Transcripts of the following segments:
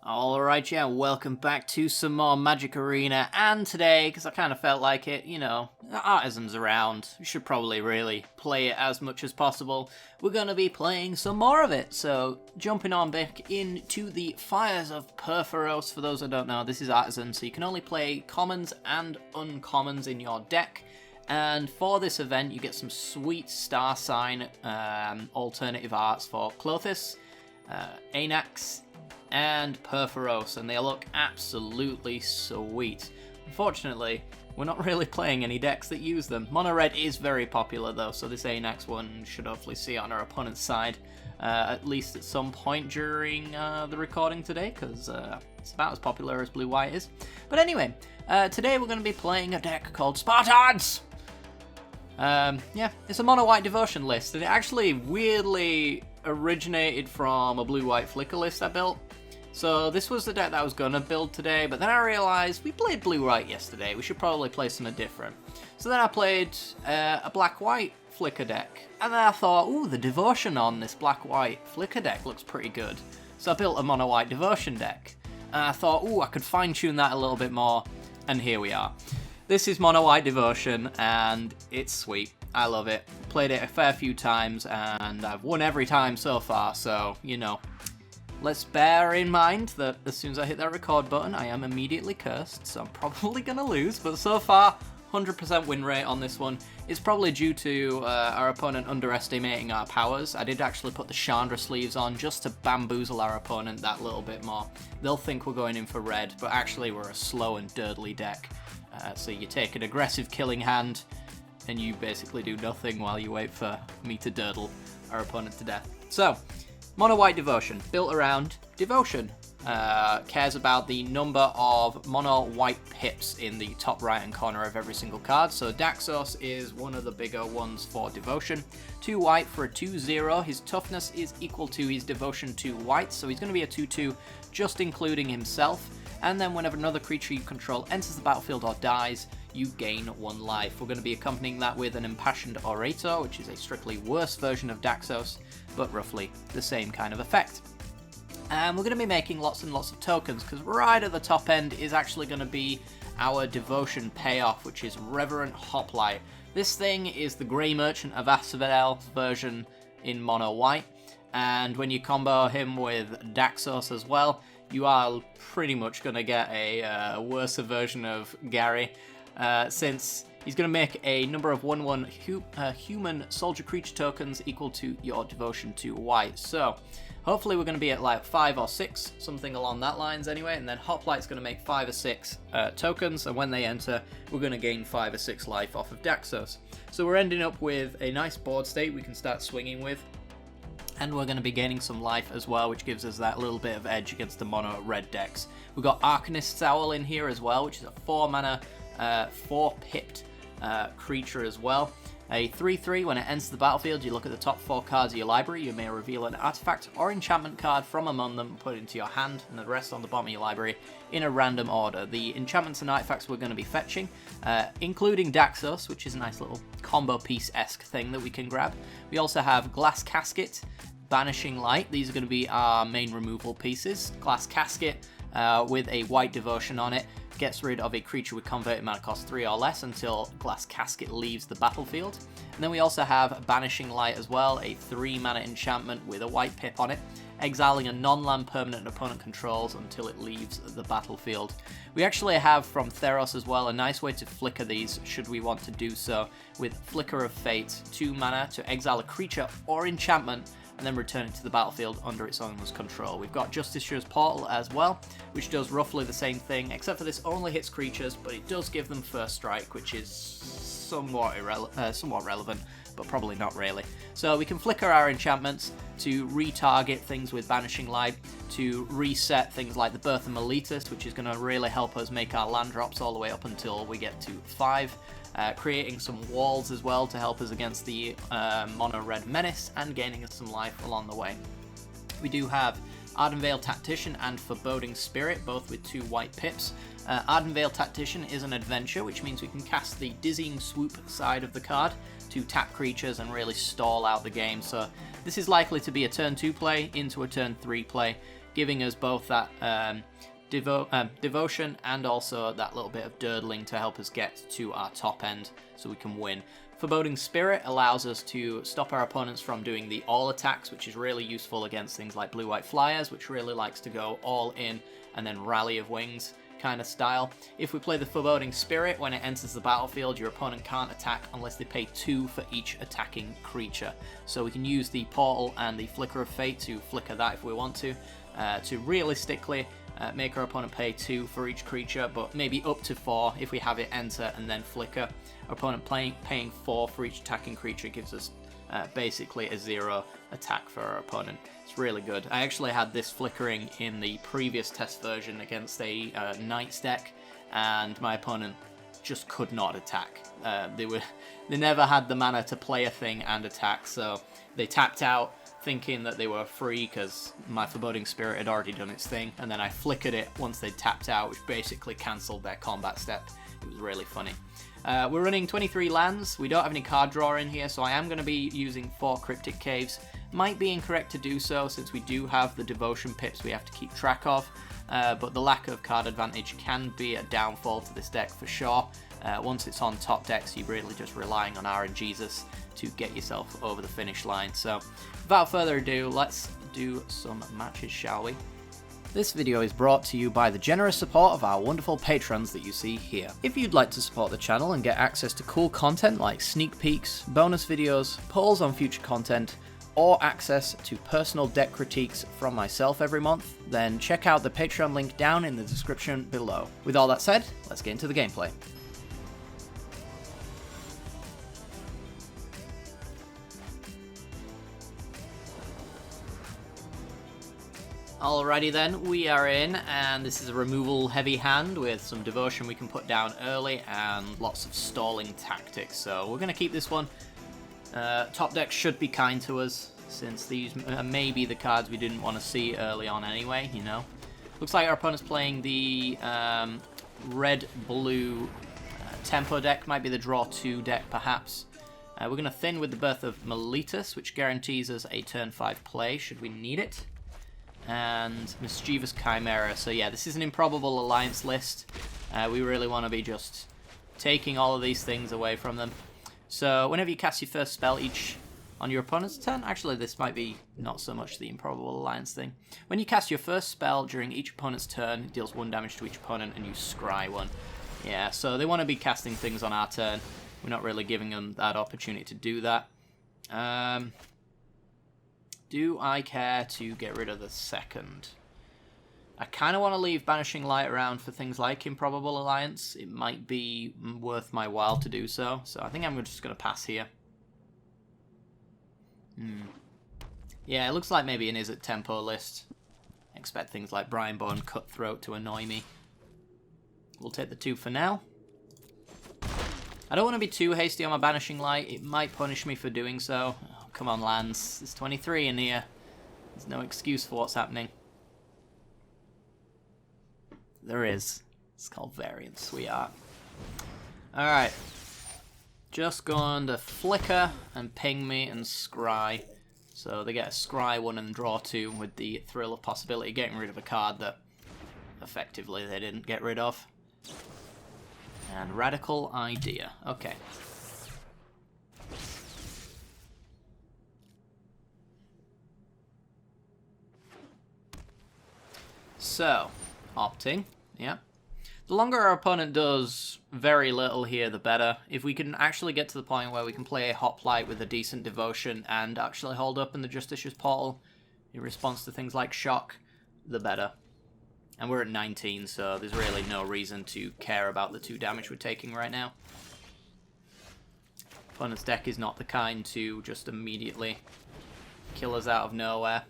Alright, yeah, welcome back to some more Magic Arena, and today, because I kind of felt like it, Artisan's around, we should probably really play it as much as possible. We're going to be playing some more of it, so jumping on back into the Fires of Perforos. For those who don't know, this is Artisan, so you can only play commons and uncommons in your deck. And for this event, you get some sweet star sign alternative arts for Clothis, Anax, and Perforos, and they look absolutely sweet. Unfortunately, we're not really playing any decks that use them. Mono red is very popular though, so this Anax one should hopefully see it on our opponent's side, at least at some point during the recording today, because it's about as popular as blue white is. But anyway, today we're going to be playing a deck called Spartans! Yeah, it's a mono-white devotion list, and it actually weirdly originated from a blue-white flicker list I built. So this was the deck that I was going to build today, but then I realised we played blue-white yesterday, we should probably play something different. So then I played a black-white flicker deck, and then I thought, ooh, the devotion on this black-white flicker deck looks pretty good. So I built a mono-white devotion deck, and I thought, ooh, I could fine-tune that a little bit more, and here we are. This is Mono White Devotion, and it's sweet. I love it. Played it a fair few times, and I've won every time so far, so, let's bear in mind that as soon as I hit that record button, I am immediately cursed, so I'm probably going to lose, but so far, 100% win rate on this one. It's probably due to our opponent underestimating our powers. I did actually put the Chandra sleeves on just to bamboozle our opponent that little bit more. They'll think we're going in for red, but actually we're a slow and dirtly deck. So you take an aggressive killing hand, and you basically do nothing while you wait for me to dirtle our opponent to death. So, Mono White Devotion, built around Devotion. Cares about the number of mono white pips in the top right hand corner of every single card. So Daxos is one of the bigger ones for Devotion. 2 white for a 2/0. His toughness is equal to his Devotion 2 white, so he's going to be a 2/2, just including himself. And then whenever another creature you control enters the battlefield or dies, you gain 1 life. We're going to be accompanying that with an Impassioned Orator, which is a strictly worse version of Daxos, but roughly the same kind of effect. And we're going to be making lots and lots of tokens, because right at the top end is actually going to be our Devotion payoff, which is Reverent Hoplite. This thing is the Grey Merchant of Asphodel version in mono white, and when you combo him with Daxos as well, you are pretty much going to get a worse version of Gary, since he's going to make a number of 1/1 human soldier creature tokens equal to your Devotion 2 white. So hopefully we're going to be at like 5 or 6, something along that lines anyway, and then Hoplite's going to make 5 or 6 tokens, and when they enter, we're going to gain 5 or 6 life off of Daxos. So we're ending up with a nice board state we can start swinging with. And we're going to be gaining some life as well, which gives us that little bit of edge against the mono red decks. We've got Arcanist's Owl in here as well, which is a 4 mana, 4 pipped creature as well. A 3/3, when it enters the battlefield, you look at the top 4 cards of your library, you may reveal an artifact or enchantment card from among them, put it into your hand, and the rest on the bottom of your library in a random order. The enchantments and artifacts we're going to be fetching, including Daxos, which is a nice little combo piece-esque thing that we can grab. We also have Glass Casket, Banishing Light. These are going to be our main removal pieces. Glass Casket with a white devotion on it gets rid of a creature with converted mana cost 3 or less until Glass Casket leaves the battlefield. And then we also have Banishing Light as well, a 3 mana enchantment with a white pip on it, exiling a non-land permanent an opponent controls until it leaves the battlefield. We actually have from Theros as well a nice way to flicker these should we want to do so, with Flicker of Fate, 2 mana to exile a creature or enchantment and then return it to the battlefield under its owner's control. We've got Justicier's Portal as well, which does roughly the same thing, except for this only hits creatures, but it does give them first strike, which is somewhat relevant, but probably not really. So we can flicker our enchantments to retarget things with Banishing Light, to reset things like the Birth of Meletus, which is going to really help us make our land drops all the way up until we get to 5. Creating some walls as well to help us against the mono red menace, and gaining us some life along the way. We do have Ardenvale Tactician and Foreboding Spirit, both with 2 white pips. Ardenvale Tactician is an adventure, which means we can cast the Dizzying Swoop side of the card to tap creatures and really stall out the game. So this is likely to be a turn 2 play into a turn 3 play. giving us both that devotion and also that little bit of durdling to help us get to our top end so we can win. Foreboding Spirit allows us to stop our opponents from doing the all attacks, which is really useful against things like blue-white flyers, which really likes to go all in and then rally of wings kind of style. If we play the Foreboding Spirit, when it enters the battlefield, your opponent can't attack unless they pay 2 for each attacking creature. So we can use the Portal and the Flicker of Fate to flicker that if we want to realistically make our opponent pay 2 for each creature, but maybe up to 4 if we have it enter and then flicker. Our opponent paying 4 for each attacking creature gives us basically a 0 attack for our opponent. It's really good. I actually had this flickering in the previous test version against a Knights deck, and my opponent just could not attack. They never had the mana to play a thing and attack, so they tapped out thinking that they were free because my Foreboding Spirit had already done its thing, and then I flickered it once they tapped out, which basically cancelled their combat step. It was really funny. We're running 23 lands. We don't have any card draw in here, so I am going to be using 4 Cryptic Caves. Might be incorrect to do so since we do have the Devotion pips we have to keep track of, but the lack of card advantage can be a downfall to this deck for sure. Once it's on top decks, you're really just relying on RNGesus to get yourself over the finish line. So without further ado, let's do some matches, shall we? This video is brought to you by the generous support of our wonderful patrons that you see here. If you'd like to support the channel and get access to cool content like sneak peeks, bonus videos, polls on future content, or access to personal deck critiques from myself every month, then check out the Patreon link down in the description below. With all that said, let's get into the gameplay. Alrighty then, we are in, and this is a removal heavy hand with some devotion we can put down early and lots of stalling tactics, so we're going to keep this one. Top deck should be kind to us, since these are maybe the cards we didn't want to see early on anyway, you know. Looks like our opponent's playing the red-blue tempo deck, might be the draw 2 deck perhaps. We're going to thin with the Birth of Meletus, which guarantees us a turn 5 play should we need it. And Mischievous Chimera. So yeah, this is an improbable alliance list. We really want to be just taking all of these things away from them. So whenever you cast your first spell each on your opponent's turn, actually this might be not so much the improbable alliance thing. When you cast your first spell during each opponent's turn, it deals 1 damage to each opponent and you scry 1. Yeah, so they want to be casting things on our turn. We're not really giving them that opportunity to do that. Do I care to get rid of the second? I kind of want to leave Banishing Light around for things like Improbable Alliance. It might be worth my while to do so, so I think I'm just going to pass here. Yeah, it looks like maybe an Izzet tempo list. Expect things like Brianbone Cutthroat to annoy me. We'll take the 2 for now. I don't want to be too hasty on my Banishing Light. It might punish me for doing so. Oh, come on, lands. There's 23 in here. There's no excuse for what's happening. There is. It's called Variant, sweetheart. Alright. Just going to flicker and ping me and scry. So they get a scry 1 and draw 2 with the thrill of possibility getting rid of a card that effectively they didn't get rid of. And Radical Idea. Okay. So, opting. Yeah. The longer our opponent does very little here, the better. If we can actually get to the point where we can play a Hoplite with a decent devotion and actually hold up in the Justicia's Portal in response to things like Shock, the better. And we're at 19, so there's really no reason to care about the 2 damage we're taking right now. Opponent's deck is not the kind to just immediately kill us out of nowhere.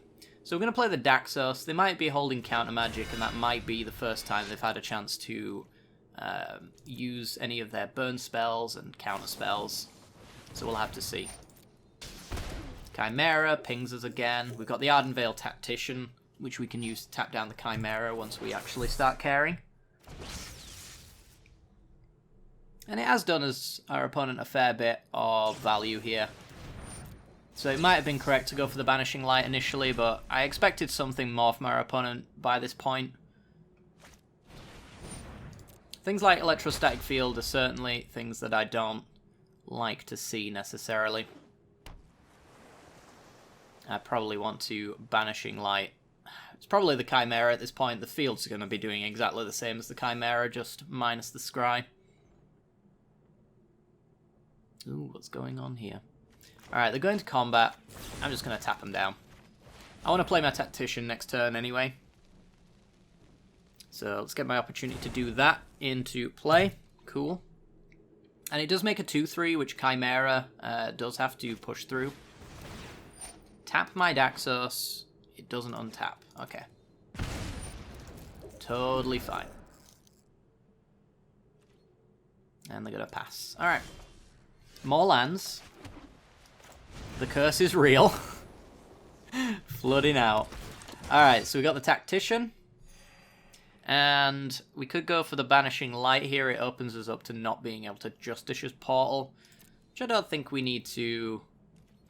So we're going to play the Daxos. They might be holding Counter Magic, and that might be the first time they've had a chance to use any of their burn spells and counter spells. So we'll have to see. Chimera pings us again. We've got the Ardenvale Tactician, which we can use to tap down the Chimera once we actually start caring. And it has done us, our opponent, a fair bit of value here. So it might have been correct to go for the Banishing Light initially, but I expected something more from our opponent by this point. Things like Electrostatic Field are certainly things that I don't like to see necessarily. I probably want to Banishing Light. It's probably the Chimera at this point. The field's going to be doing exactly the same as the Chimera, just minus the Scry. Ooh, what's going on here? Alright, they're going to combat. I'm just going to tap them down. I want to play my Tactician next turn anyway. So let's get my opportunity to do that into play. Cool. And it does make a 2-3, which Chimera does have to push through. Tap my Daxos. It doesn't untap. Okay. Totally fine. And they're going to pass. Alright. More lands. The curse is real. Flooding out. Alright, so we got the Tactician. And we could go for the Banishing Light here. It opens us up to not being able to Justicia's Portal, which I don't think we need to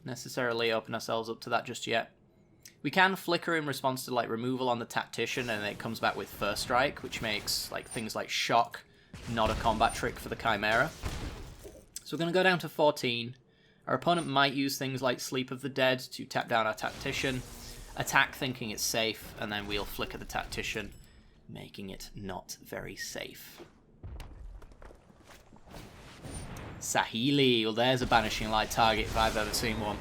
necessarily open ourselves up to that just yet. We can Flicker in response to like removal on the Tactician, and it comes back with First Strike, which makes like things like Shock not a combat trick for the Chimera. So we're going to go down to 14. Our opponent might use things like Sleep of the Dead to tap down our Tactician, attack thinking it's safe, and then we'll Flicker the Tactician, making it not very safe. Saheeli. Well, there's a Banishing Light target if I've ever seen one.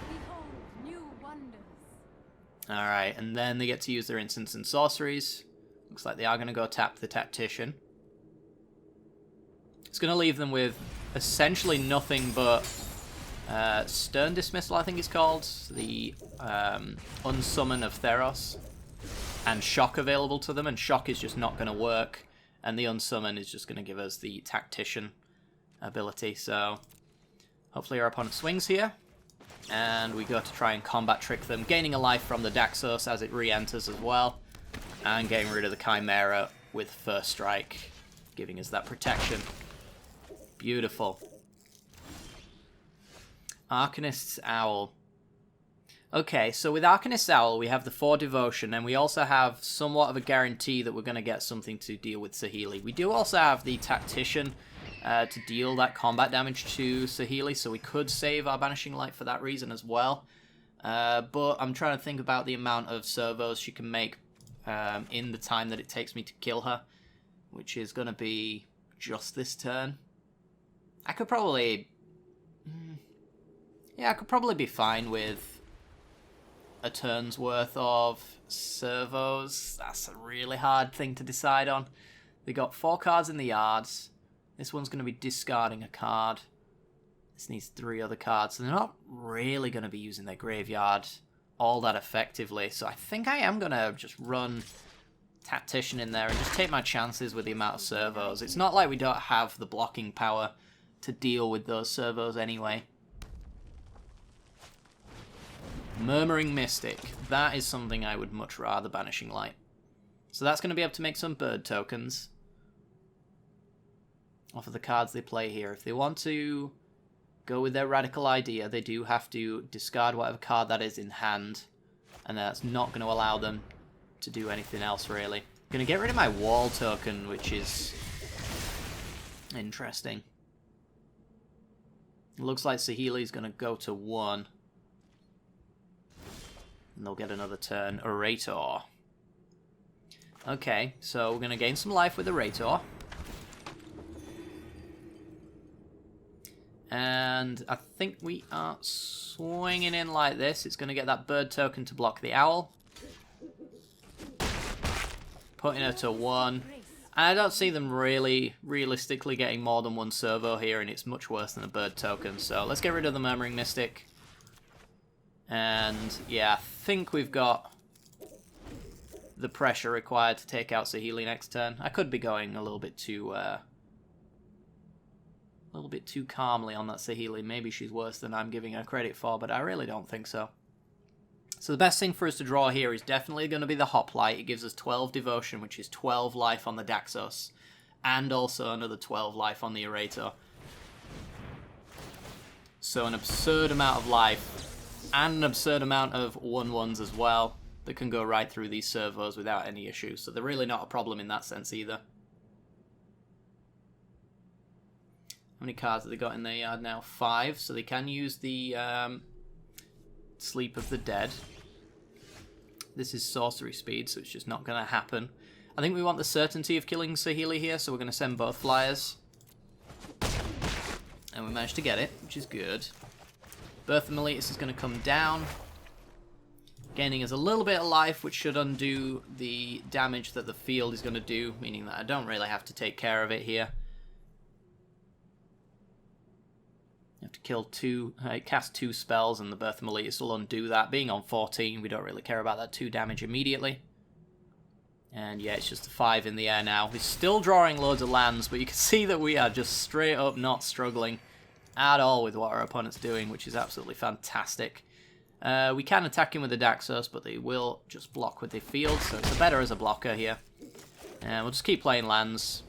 Alright, and then they get to use their instants and sorceries. Looks like they are going to go tap the Tactician. It's going to leave them with essentially nothing but Stern Dismissal, I think it's called. The Unsummon of Theros. And Shock available to them, and Shock is just not going to work. And the Unsummon is just going to give us the Tactician ability. So hopefully our opponent swings here. And we go to try and combat trick them, gaining a life from the Daxos as it re-enters as well. And getting rid of the Chimera with First Strike, giving us that protection. Beautiful. Arcanist's Owl. Okay, so with Arcanist's Owl, we have the 4 Devotion, and we also have somewhat of a guarantee that we're going to get something to deal with Saheeli. We do also have the Tactician to deal that combat damage to Saheeli, so we could save our Banishing Light for that reason as well. But I'm trying to think about the amount of servos she can make in the time that it takes me to kill her, which is going to be just this turn. I could probably... yeah, I could probably be fine with a turn's worth of servos. That's a really hard thing to decide on. They got 4 cards in the yards. This one's going to be discarding a card. This needs 3 other cards. So they're not really going to be using their graveyard all that effectively. So I think I am going to just run Tactician in there and just take my chances with the amount of servos. It's not like we don't have the blocking power to deal with those servos anyway. Murmuring Mystic. That is something I would much rather Banishing Light. So that's going to be able to make some bird tokens off of the cards they play here. If they want to go with their Radical Idea, they do have to discard whatever card that is in hand, and that's not going to allow them to do anything else, really. I'm going to get rid of my wall token, which is interesting. It looks like Saheeli's going to go to 1. And they'll get another turn. Orator. Okay, so we're going to gain some life with Orator. And I think we are swinging in like this. It's going to get that bird token to block the owl. Putting her to 1. And I don't see them really realistically getting more than 1 servo here, and it's much worse than a bird token. So let's get rid of the Murmuring Mystic. And yeah, I think we've got the pressure required to take out Saheeli next turn. I could be going a little bit too calmly on that Saheeli. Maybe she's worse than I'm giving her credit for, but I really don't think so. So the best thing for us to draw here is definitely going to be the Hoplite. It gives us 12 Devotion, which is 12 life on the Daxos, and also another 12 life on the Orator. So an absurd amount of life and an absurd amount of 1/1s as well that can go right through these servos without any issue. So they're really not a problem in that sense either. How many cards have they got in their yard now? 5, so they can use the Sleep of the Dead. This is sorcery speed, so it's just not going to happen. I think we want the certainty of killing Saheeli here, so we're going to send both flyers. And we managed to get it, which is good. Birth of Meletis is going to come down, gaining us a little bit of life, which should undo the damage that the field is going to do, meaning that I don't really have to take care of it here. You have to kill 2, cast 2 spells, and the Birth of Meletis will undo that. Being on 14, we don't really care about that 2 damage immediately. And yeah, it's just a 5 in the air now. He's still drawing loads of lands, but you can see that we are just straight up not struggling at all with what our opponent's doing, which is absolutely fantastic. We can attack him with the Daxos, but they will just block with the field, so it's better as a blocker here. And we'll just keep playing lands.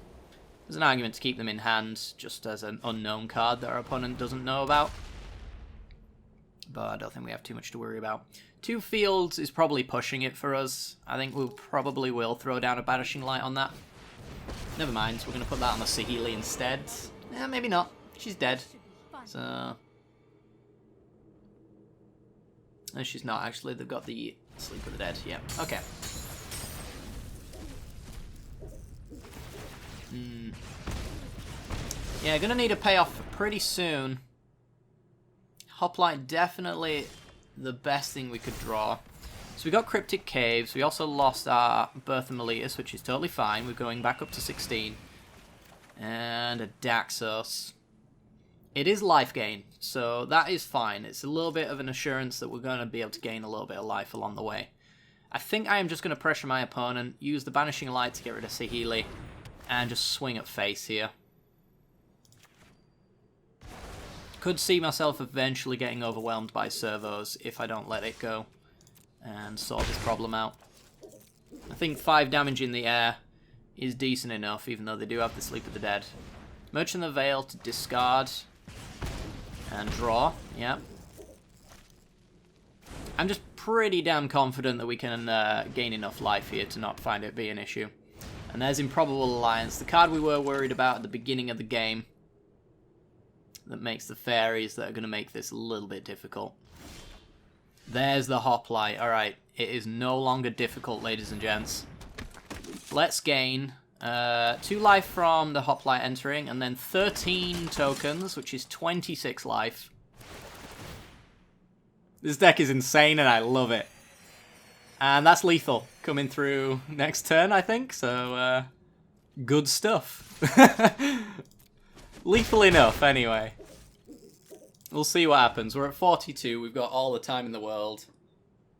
There's an argument to keep them in hand, just as an unknown card that our opponent doesn't know about. But I don't think we have too much to worry about. 2 fields is probably pushing it for us. I think we probably will throw down a Banishing Light on that. Never mind, we're going to put that on the Saheeli instead. Yeah, maybe not. She's dead. So... no, she's not actually. They've got the Sleep of the Dead. Yeah, okay. Yeah, gonna need a payoff pretty soon. Hoplite definitely the best thing we could draw. So we got Cryptic Caves. We also lost our Birth of Meletis, which is totally fine. We're going back up to 16. And a Daxos. It is life gain, so that is fine. It's a little bit of an assurance that we're going to be able to gain a little bit of life along the way. I think I am just going to pressure my opponent, use the Banishing Light to get rid of Saheeli, and just swing at face here. Could see myself eventually getting overwhelmed by servos if I don't let it go and sort this problem out. I think 5 damage in the air is decent enough, even though they do have the Sleep of the Dead. Merchant of the Veil to discard and draw, yeah. I'm just pretty damn confident that we can gain enough life here to not find it be an issue. And there's Improbable Alliance, the card we were worried about at the beginning of the game. That makes the fairies that are going to make this a little bit difficult. There's the Hoplite. Alright, it is no longer difficult, ladies and gents. Let's gain 2 life from the Hoplite entering, and then 13 tokens, which is 26 life. This deck is insane, and I love it. And that's lethal, coming through next turn, I think, so good stuff. Lethal enough, anyway. We'll see what happens. We're at 42. We've got all the time in the world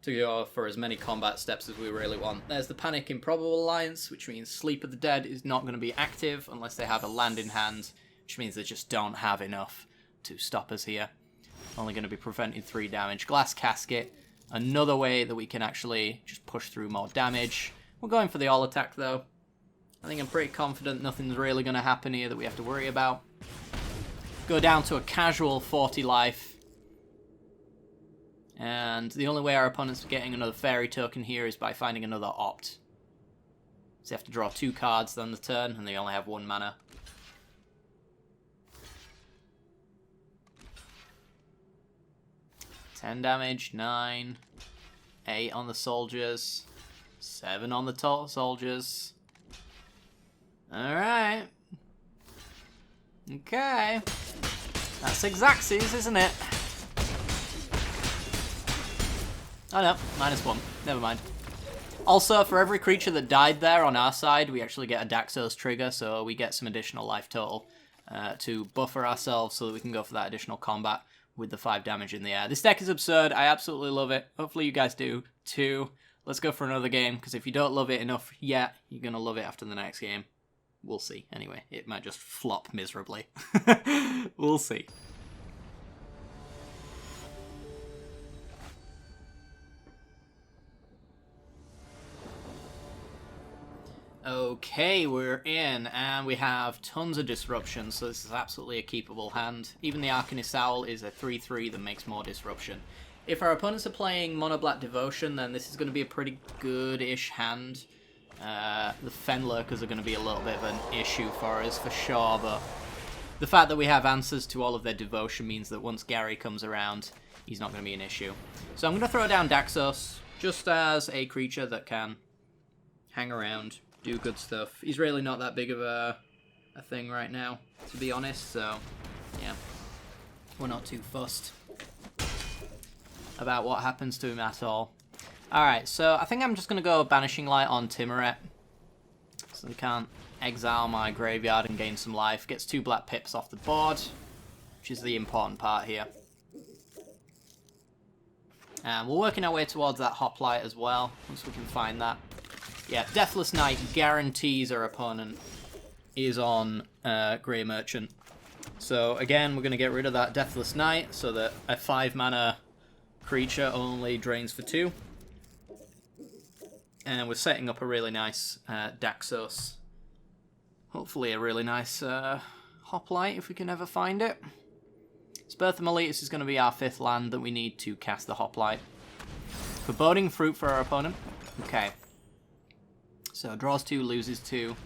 to go for as many combat steps as we really want. There's the Panic Improbable Alliance, which means Sleep of the Dead is not going to be active unless they have a land in hand, which means they just don't have enough to stop us here. Only going to be preventing 3 damage. Glass Casket, another way that we can actually just push through more damage. We're going for the all attack, though. I think I'm pretty confident nothing's really going to happen here that we have to worry about. Go down to a casual 40 life. And the only way our opponent's getting another fairy token here is by finding another opt. So they have to draw 2 cards on the turn, and they only have 1 mana. $10 damage, 9. 8 on the soldiers. 7 on the soldiers. Alright. Okay. That's Xaxes, isn't it? Oh no, -1. Never mind. Also, for every creature that died there on our side, we actually get a Daxos trigger, so we get some additional life total to buffer ourselves so that we can go for that additional combat with the 5 damage in the air. This deck is absurd. I absolutely love it. Hopefully you guys do too. Let's go for another game, because if you don't love it enough yet, you're going to love it after the next game. We'll see. Anyway, it might just flop miserably. We'll see. Okay, we're in, and we have tons of disruption, so this is absolutely a keepable hand. Even the Arcanist Owl is a 3/3 that makes more disruption. If our opponents are playing Mono Black Devotion, then this is going to be a pretty good-ish hand. The Fen Lurkers are going to be a little bit of an issue for us, for sure, but the fact that we have answers to all of their Devotion means that once Gary comes around, he's not going to be an issue. So I'm going to throw down Daxos, just as a creature that can hang around, do good stuff. He's really not that big of a thing right now, to be honest, so yeah, we're not too fussed about what happens to him at all. Alright, so I think I'm just going to go Banishing Light on Timoret, so they can't exile my graveyard and gain some life. Gets 2 black pips off the board, which is the important part here. And we're working our way towards that Hoplite as well, once we can find that. Yeah, Deathless Knight guarantees our opponent is on Grey Merchant. So again, we're going to get rid of that Deathless Knight so that a 5-mana creature only drains for 2. And we're setting up a really nice Daxos. Hopefully a really nice Hoplite if we can ever find it. Birth of Meletus is going to be our 5th land that we need to cast the Hoplite. Foreboding Fruit for our opponent. Okay. So draws 2, loses 2.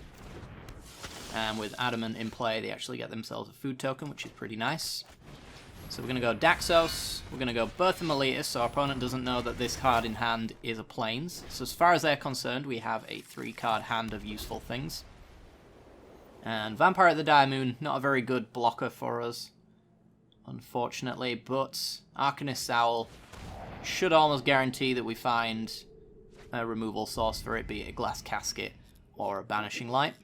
And with Adamant in play, they actually get themselves a food token, which is pretty nice. So we're going to go Daxos, we're going to go Birth of Meletus, so our opponent doesn't know that this card in hand is a Plains. So as far as they're concerned, we have a 3-card hand of useful things. And Vampire at the Dire Moon, not a very good blocker for us, unfortunately, but Arcanist Owl should almost guarantee that we find a removal source for it, be it a Glass Casket or a Banishing Light.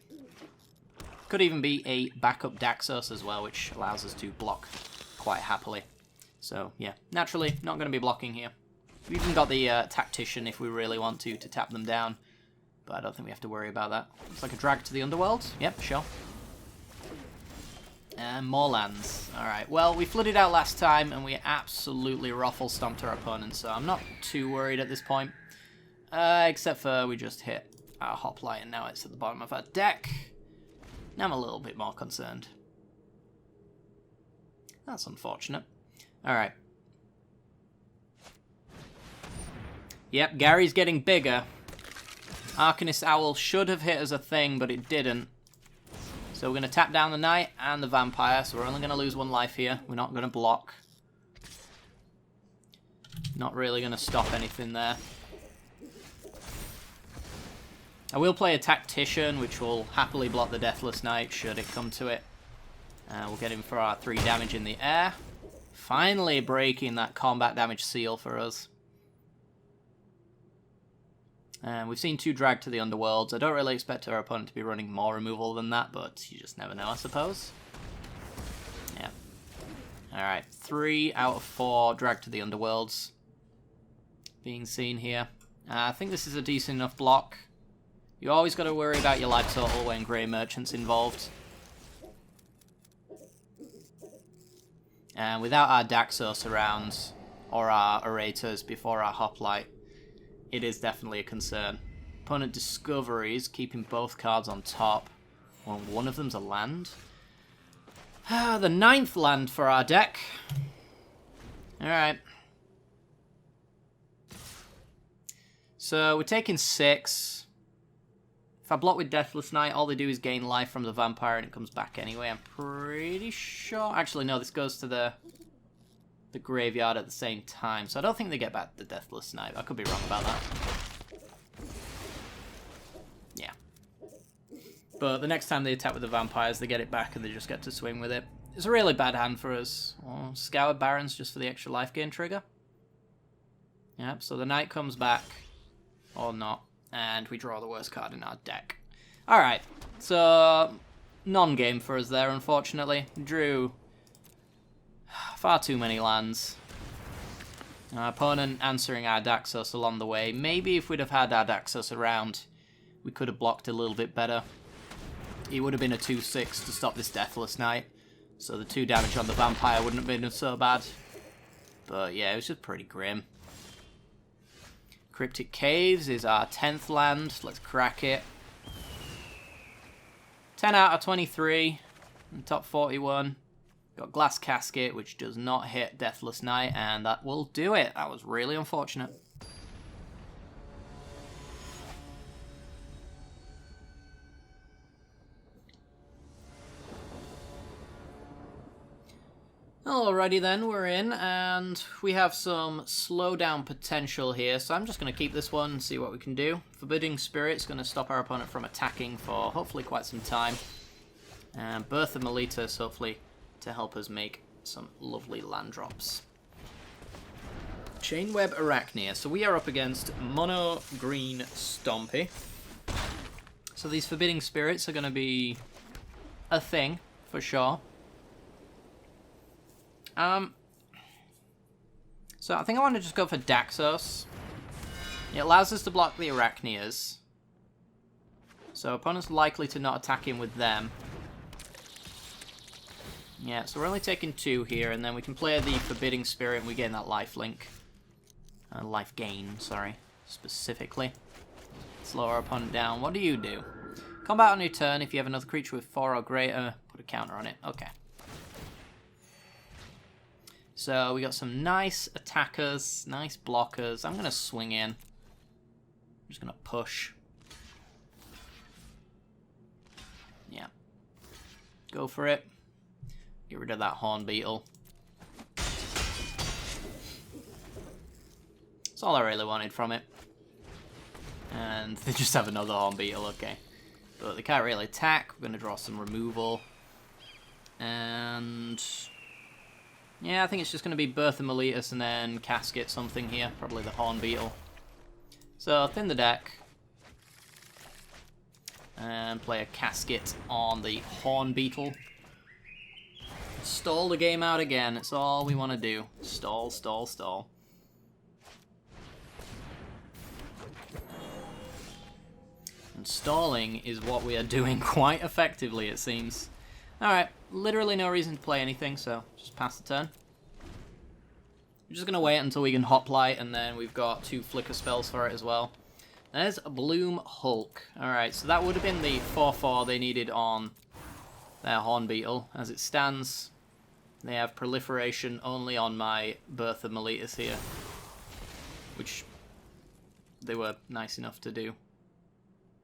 Could even be a backup Daxos as well, which allows us to block quite happily. So yeah, naturally not going to be blocking here. We've even got the Tactician if we really want to tap them down, but I don't think we have to worry about that. Looks like a drag to the Underworld. Yep, sure. And more lands. Alright, well, we flooded out last time and we absolutely ruffle stomped our opponent, so I'm not too worried at this point. Except for we just hit our Hoplite and now it's at the bottom of our deck. Now I'm a little bit more concerned. That's unfortunate. Alright. Yep, Gary's getting bigger. Arcanist Owl should have hit as a thing, but it didn't. So we're going to tap down the Knight and the Vampire, so we're only going to lose 1 life here. We're not going to block. Not really going to stop anything there. I will play a Tactician, which will happily block the Deathless Knight, should it come to it. We'll get him for our 3 damage in the air. Finally breaking that combat damage seal for us. We've seen 2 drag to the Underworlds. I don't really expect our opponent to be running more removal than that, but you just never know, I suppose. Yeah. Alright, 3 out of 4 drag to the Underworlds being seen here. I think this is a decent enough block. You always got to worry about your life total when Grey Merchant's involved. And without our Daxos around, or our Orators before our Hoplite, it is definitely a concern. Opponent discoveries, keeping both cards on top, when one of them's a land. The 9th land for our deck. Alright. So we're taking 6. If I block with Deathless Knight, all they do is gain life from the Vampire and it comes back anyway, I'm pretty sure. Actually, no, this goes to the graveyard at the same time, so I don't think they get back the Deathless Knight. I could be wrong about that. Yeah. But the next time they attack with the Vampires, they get it back and they just get to swing with it. It's a really bad hand for us. Oh, Scoured Barons just for the extra life gain trigger. Yep, so the Knight comes back, or not. And we draw the worst card in our deck. Alright, so non-game for us there, unfortunately. Drew far too many lands. Our opponent answering our Daxos along the way. Maybe if we'd have had our Daxos around, we could have blocked a little bit better. It would have been a 2/6 to stop this Deathless Knight, so the 2 damage on the Vampire wouldn't have been so bad. But yeah, it was just pretty grim. Cryptic Caves is our 10th land. Let's crack it. 10 out of 23. Top 41. Got Glass Casket, which does not hit Deathless Knight, and that will do it. That was really unfortunate. Alrighty then, we're in, and we have some slowdown potential here, so I'm just going to keep this one and see what we can do. Forbidding Spirit's going to stop our opponent from attacking for hopefully quite some time. And Birth of Meletus, hopefully, to help us make some lovely land drops. Chainweb Arachnia, so we are up against Mono Green Stompy. So these Forbidding Spirits are going to be a thing, for sure. So I think I want to just go for Daxos. It allows us to block the Arachnias. So opponent's likely to not attack him with them. Yeah, so we're only taking 2 here, and then we can play the Forbidding Spirit and we gain that life link. Life gain, sorry, specifically. Slow our opponent down. What do you do? Combat on your turn. If you have another creature with 4 or greater, put a counter on it. Okay. So we got some nice attackers, nice blockers. I'm going to swing in. I'm just going to push. Yeah. Go for it. Get rid of that Horn Beetle. That's all I really wanted from it. And they just have another Horn Beetle, okay. But they can't really attack. We're going to draw some removal. And yeah, I think it's just going to be Birth of Meletus and then Casket something here. Probably the Horn Beetle. So thin the deck. And play a Casket on the Horn Beetle. Stall the game out again. It's all we want to do. Stall, stall, stall. And stalling is what we are doing quite effectively, it seems. Alright, literally no reason to play anything, so just pass the turn. We're just going to wait until we can Hoplite, and then we've got 2 Flicker spells for it as well. There's a Bloom Hulk. Alright, so that would have been the 4/4 they needed on their Horn Beetle. As it stands, they have proliferation only on my Birth of Meletus here, which they were nice enough to do.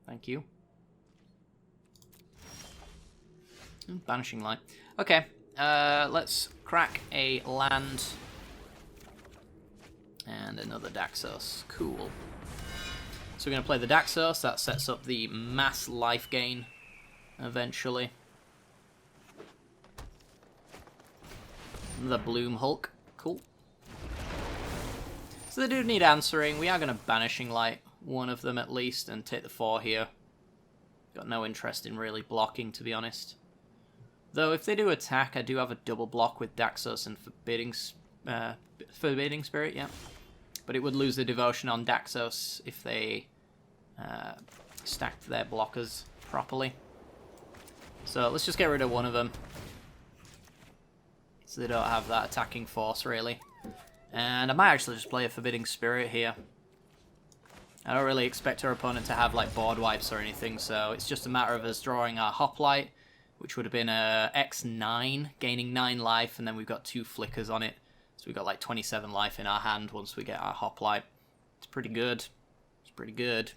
Thank you. Banishing Light. Okay, let's crack a land and another Daxos. Cool. So we're going to play the Daxos. That sets up the mass life gain eventually. The Bloom Hulk. Cool. So they do need answering. We are going to Banishing Light one of them at least and take the 4 here. Got no interest in really blocking, to be honest. Though if they do attack, I do have a double block with Daxos and Forbidding Spirit, yeah. But it would lose the devotion on Daxos if they stacked their blockers properly. So let's just get rid of one of them. So they don't have that attacking force, really. And I might actually just play a Forbidding Spirit here. I don't really expect our opponent to have like board wipes or anything, so it's just a matter of us drawing our Hoplite, which would have been a X9, gaining 9 life, and then we've got 2 flickers on it. So we've got like 27 life in our hand once we get our Hoplite. It's pretty good. It's pretty good.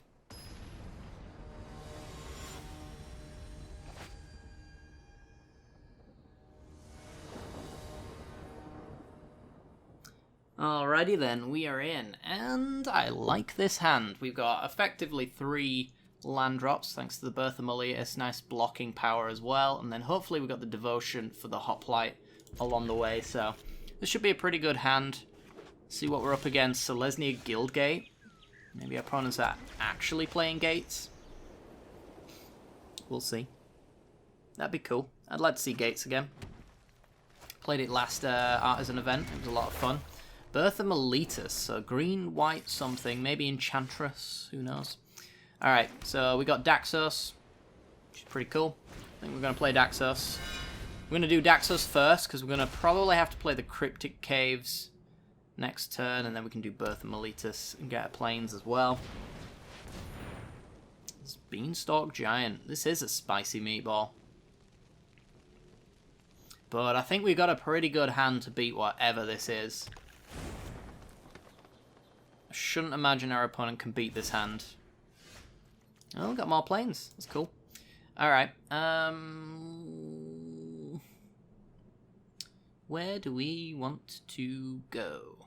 Alrighty then, we are in, and I like this hand. We've got effectively 3 land drops, thanks to the Birth of Meletus, nice blocking power as well, and then hopefully we've got the Devotion for the Hoplite along the way, so this should be a pretty good hand. See what we're up against. Selesnya Guildgate. Maybe our opponents are actually playing Gates. We'll see. That'd be cool. I'd like to see Gates again. Played it last Artisan event, it was a lot of fun. Birth of Meletus, so green, white, something, maybe Enchantress, who knows. Alright, so we got Daxos, which is pretty cool. I think we're going to play Daxos. We're going to do Daxos first, because we're going to probably have to play the Cryptic Caves next turn, and then we can do Birth of Meletus and get our planes as well. It's Beanstalk Giant. This is a spicy meatball. But I think we've got a pretty good hand to beat whatever this is. I shouldn't imagine our opponent can beat this hand. Oh, got more planes. That's cool. Alright. Where do we want to go?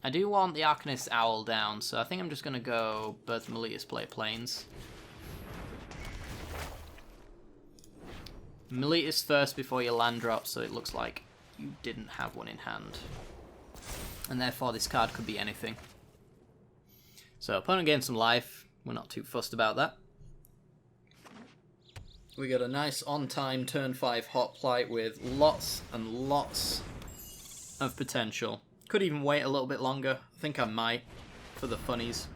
I do want the Arcanist Owl down, so I think I'm just going to go Birth Meletus play planes. Meletus first before your land drop, so it looks like you didn't have one in hand. And therefore this card could be anything. So opponent gains some life. We're not too fussed about that. We got a nice on-time turn 5 Hoplite with lots and lots of potential. Could even wait a little bit longer. I think I might, for the funnies.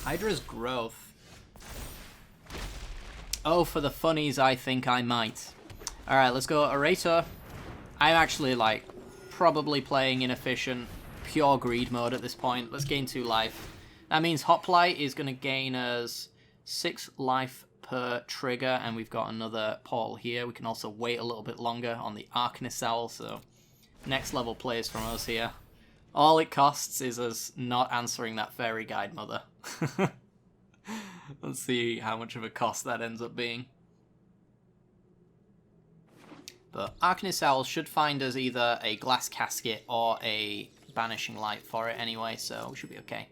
Hydra's Growth. Oh, for the funnies, I think I might. Alright, let's go Orator. I'm actually, like, probably playing inefficient, pure greed mode at this point. Let's gain 2 life. That means Hoplite is going to gain us 6 life per trigger, and we've got another portal here. We can also wait a little bit longer on the Arcanist Owl, so next level plays from us here. All it costs is us not answering that Fairy Guide Mother. Let's see how much of a cost that ends up being. But Arcanist Owl should find us either a Glass Casket or a Banishing Light for it anyway, so we should be okay.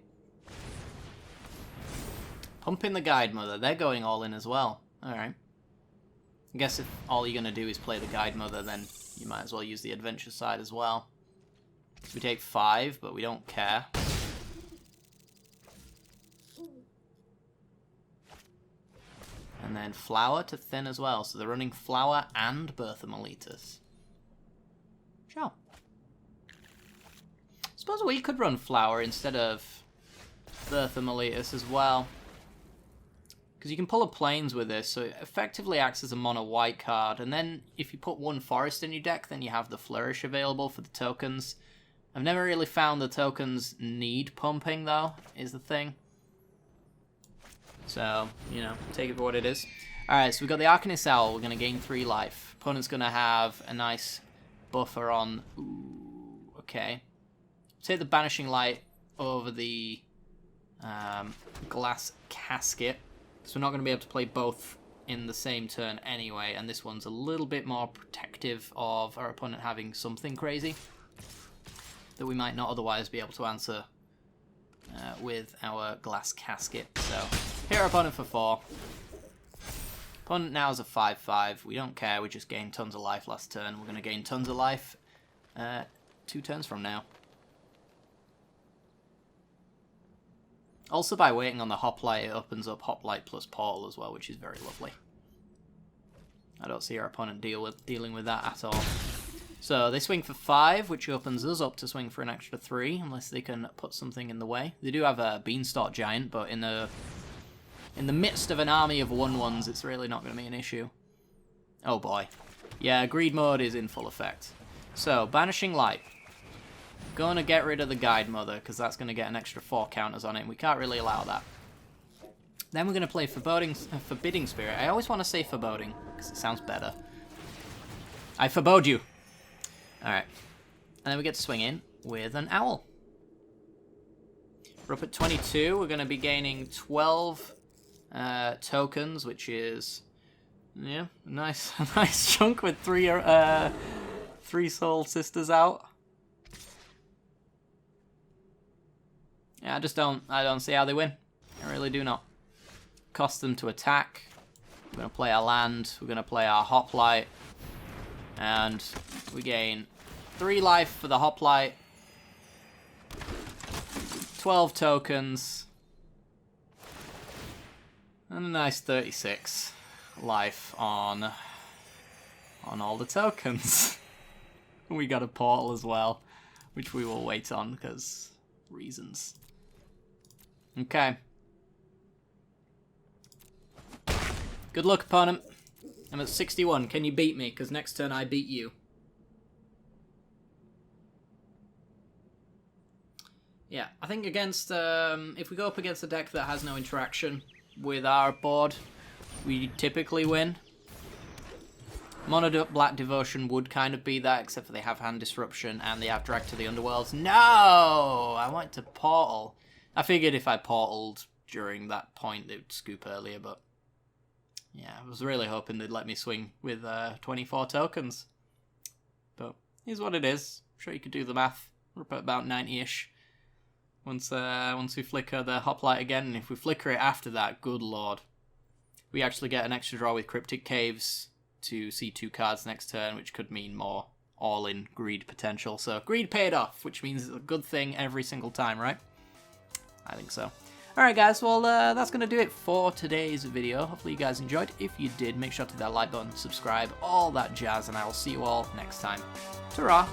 Pumping the Guide Mother. They're going all in as well. Alright. I guess if all you're going to do is play the Guide Mother, then you might as well use the Adventure side as well. So we take 5, but we don't care. And then Flower to thin as well. So they're running Flower and Birth of Meletus. Sure. Suppose we could run Flower instead of Birth of Meletus as well. Because you can pull a planes with this, so it effectively acts as a mono white card. And then if you put 1 forest in your deck, then you have the Flourish available for the tokens. I've never really found the tokens need pumping, though, is the thing. So, you know, take it for what it is. Alright, so we've got the Arcanist Owl. We're going to gain 3 life. Opponent's going to have a nice buffer on... Ooh, okay. Take the Banishing Light over the Glass Casket. So we're not going to be able to play both in the same turn anyway. And this one's a little bit more protective of our opponent having something crazy that we might not otherwise be able to answer with our Glass Casket. So... hit our opponent for 4. Opponent now is a 5-5. We don't care, we just gained tons of life last turn. We're going to gain tons of life 2 turns from now. Also, by waiting on the Hoplite, it opens up Hoplite plus Portal as well, which is very lovely. I don't see our opponent dealing with that at all. So they swing for 5, which opens us up to swing for an extra 3, unless they can put something in the way. They do have a Beanstalk Giant, but in the midst of an army of 1/1s, it's really not going to be an issue. Oh boy. Yeah, greed mode is in full effect. So, Banishing Light. Going to get rid of the Guide Mother, because that's going to get an extra 4 counters on it, and we can't really allow that. Then we're going to play Forbidding Spirit. I always want to say Foreboding, because it sounds better. I forebode you! Alright. And then we get to swing in with an Owl. We're up at 22. We're going to be gaining 12... tokens, which is yeah, a nice chunk with 3 Soul Sisters out. Yeah, I don't see how they win. I really do not. Cost them to attack. We're gonna play our land. We're gonna play our Hoplite, and we gain 3 life for the Hoplite. 12 tokens. And a nice 36 life on all the tokens. We got a portal as well, which we will wait on because reasons. Okay. Good luck, opponent. I'm at 61. Can you beat me? Because next turn I beat you. Yeah, I think against if we go up against a deck that has no interaction with our board, we typically win. Mono Black Devotion would kind of be that, except for they have Hand Disruption and they have Drag to the Underworlds. No! I wanted to Portal. I figured if I Portaled during that point, they'd scoop earlier, but... yeah, I was really hoping they'd let me swing with 24 tokens. But here's what it is. I'm sure you could do the math. We're up at about 90-ish. Once we flicker the Hoplite again, and if we flicker it after that, good lord. We actually get an extra draw with Cryptic Caves to see 2 cards next turn, which could mean more all-in greed potential. So greed paid off, which means it's a good thing every single time, right? I think so. Alright guys, well that's going to do it for today's video. Hopefully you guys enjoyed. If you did, make sure to hit that like button, subscribe, all that jazz, and I will see you all next time. Ta-ra!